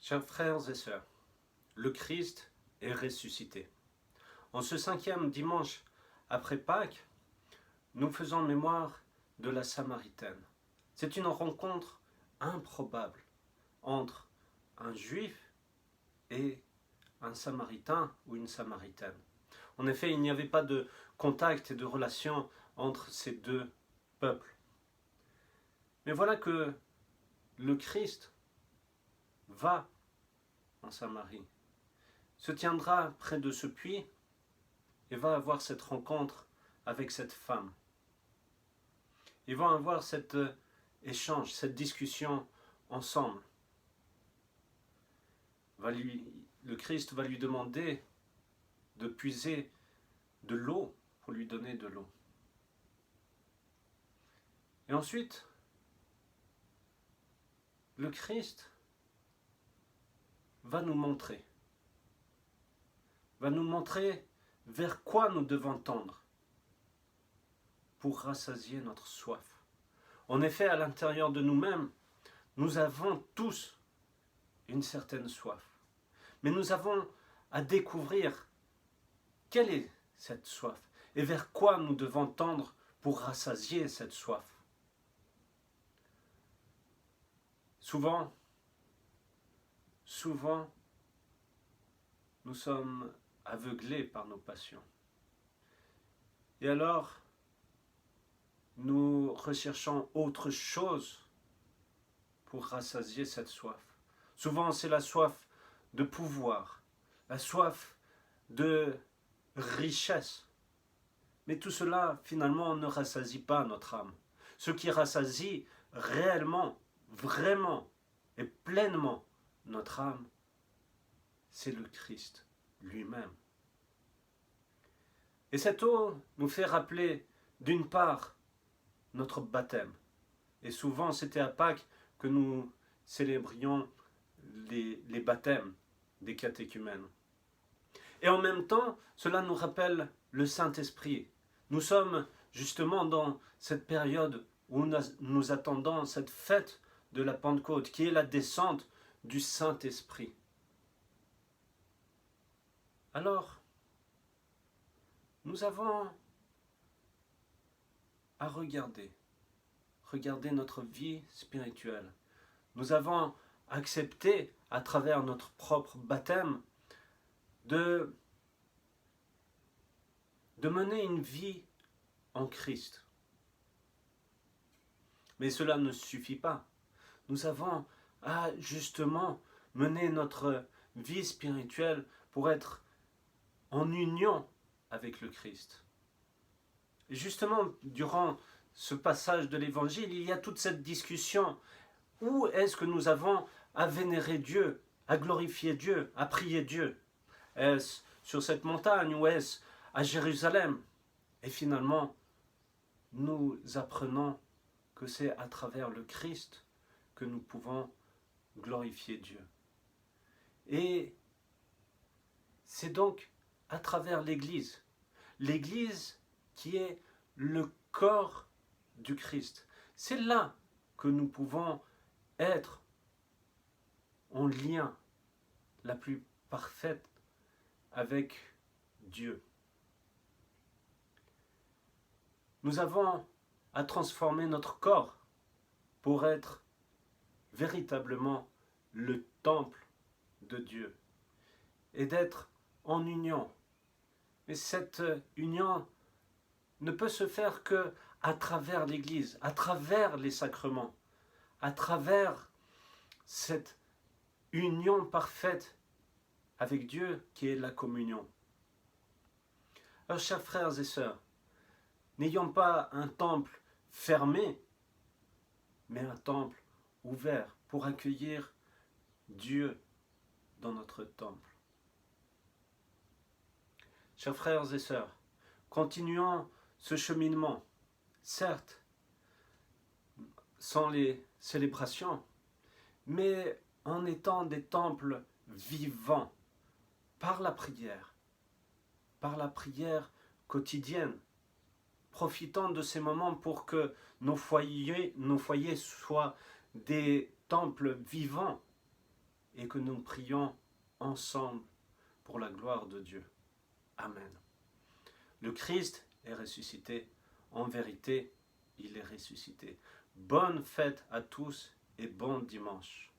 Chers frères et sœurs, le Christ est ressuscité. En ce 5e dimanche après Pâques, nous faisons mémoire de la Samaritaine. C'est une rencontre improbable entre un Juif et un Samaritain ou une Samaritaine. En effet, il n'y avait pas de contact et de relation entre ces deux peuples. Mais voilà que le Christ va en Samarie, se tiendra près de ce puits et va avoir cette rencontre avec cette femme. Ils vont avoir cet échange, cette discussion ensemble. Le Christ va lui demander de puiser de l'eau pour lui donner de l'eau. Et ensuite, le Christ va nous montrer vers quoi nous devons tendre pour rassasier notre soif. En effet, à l'intérieur de nous-mêmes, nous avons tous une certaine soif. Mais nous avons à découvrir quelle est cette soif et vers quoi nous devons tendre pour rassasier cette soif. Souvent, nous sommes aveuglés par nos passions. Et alors, nous recherchons autre chose pour rassasier cette soif. Souvent, c'est la soif de pouvoir, la soif de richesse. Mais tout cela, finalement, ne rassasie pas notre âme. Ce qui rassasie réellement, vraiment et pleinement notre âme, c'est le Christ lui-même. Et cette eau nous fait rappeler, d'une part, notre baptême. Et souvent, c'était à Pâques que nous célébrions les baptêmes des catéchumènes. Et en même temps, cela nous rappelle le Saint-Esprit. Nous sommes justement dans cette période où nous attendons cette fête de la Pentecôte, qui est la descente du Saint-Esprit. Alors, nous avons à regarder notre vie spirituelle. Nous avons accepté, à travers notre propre baptême, de mener une vie en Christ. Mais cela ne suffit pas. Nous avons à justement mener notre vie spirituelle pour être en union avec le Christ. Et justement, durant ce passage de l'Évangile, il y a toute cette discussion. Où est-ce que nous avons à vénérer Dieu, à glorifier Dieu, à prier Dieu? Est-ce sur cette montagne ou est-ce à Jérusalem? Et finalement, nous apprenons que c'est à travers le Christ que nous pouvons glorifier Dieu. Et c'est donc à travers l'Église qui est le corps du Christ. C'est là que nous pouvons être en lien la plus parfaite avec Dieu. Nous avons à transformer notre corps pour être véritablement le temple de Dieu et d'être en union. Mais cette union ne peut se faire que à travers l'Église, à travers les sacrements, à travers cette union parfaite avec Dieu qui est la communion. Alors, chers frères et sœurs, n'ayons pas un temple fermé, mais un temple ouvert pour accueillir Dieu dans notre temple. Chers frères et sœurs, continuons ce cheminement, certes, sans les célébrations, mais en étant des temples vivants, par la prière quotidienne, profitant de ces moments pour que nos foyers soient des temples vivants et que nous prions ensemble pour la gloire de Dieu. Amen. Le Christ est ressuscité. En vérité, il est ressuscité. Bonne fête à tous et bon dimanche.